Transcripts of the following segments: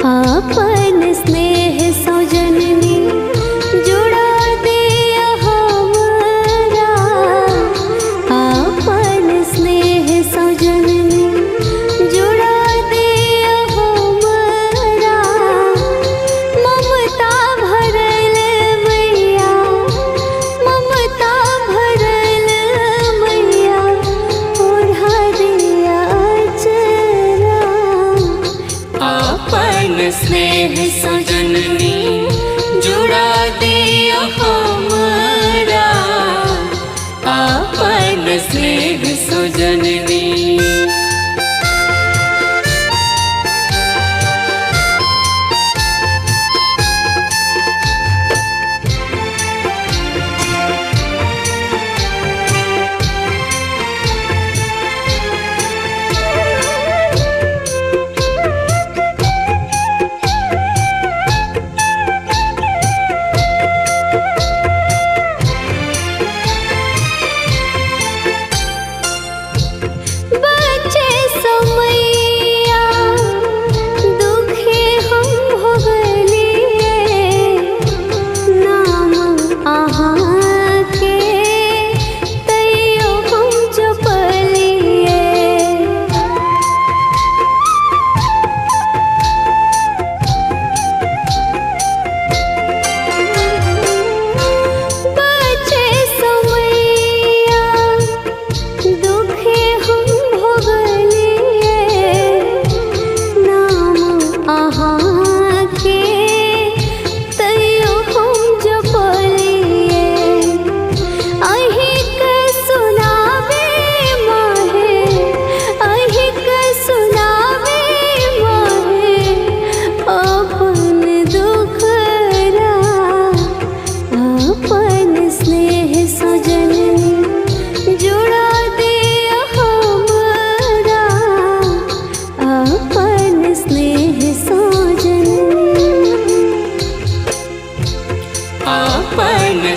अपन स्नेह सौजन्य जुड़ा दिया हमारा। अपन स्नेह सौजन्य जुड़ा दिया हमारा। ममता भरल मैया, ममता भरल मैया, ओढ़ा दिया चरा। अपन स्नेह सौजन्य जुड़ा दिया हमारा। अपन स्नेह सौजन्य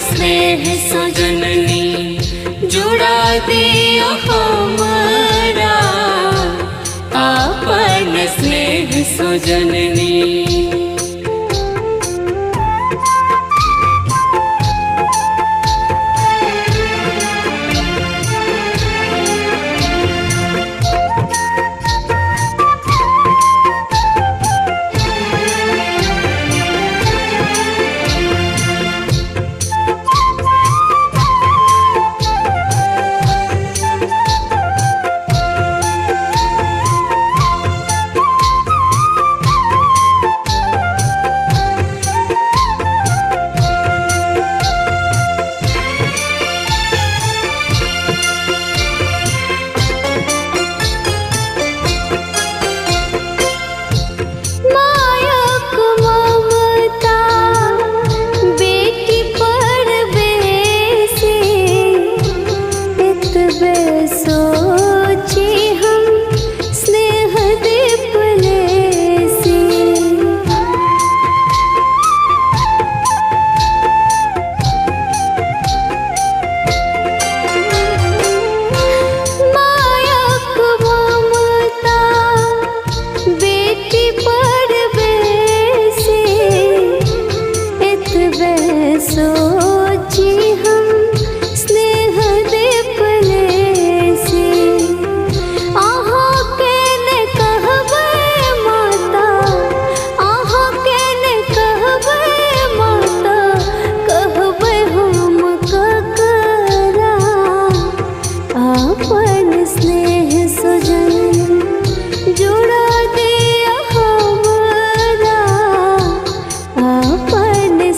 स्नेह सौजन्य जुड़ा दिया हमारा। अपन स्नेह सौजन्य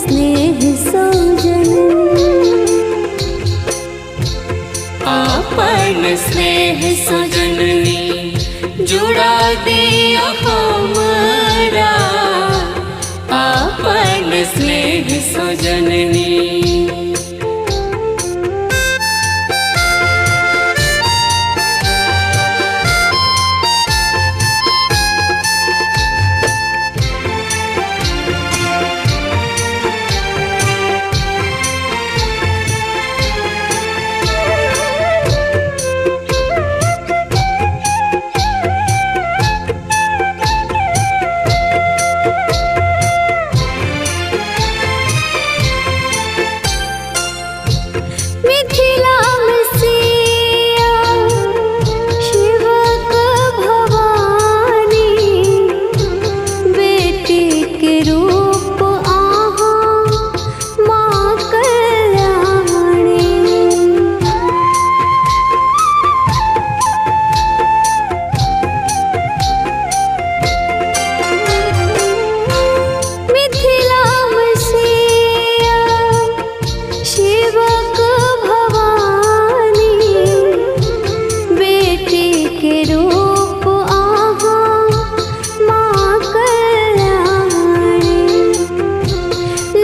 स्नेह स्नेह सजननी जुड़ा दियो हमरा आपन स्नेह सजननी। मिथिला में सिया शिवक भवानी, बेटी के रूप आहा माँ कल्याणी। मिथिला में सिया शिवक भवानी, बेटी के रूप आहा माँ कल्याणी।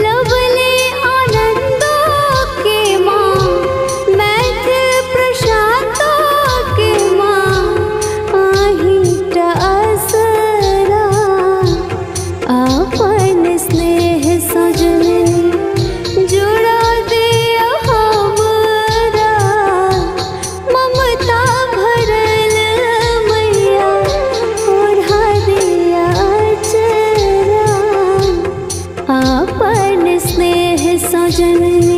लवले आनंदों के माँ, मैथिल प्रसादों के माँ, आहिट असरा आपन स्नेह सजननी जुड़ा दिया हमरा ममता भरल मैया ओढ़ा दिया चरा आपन स्नेह सजननी।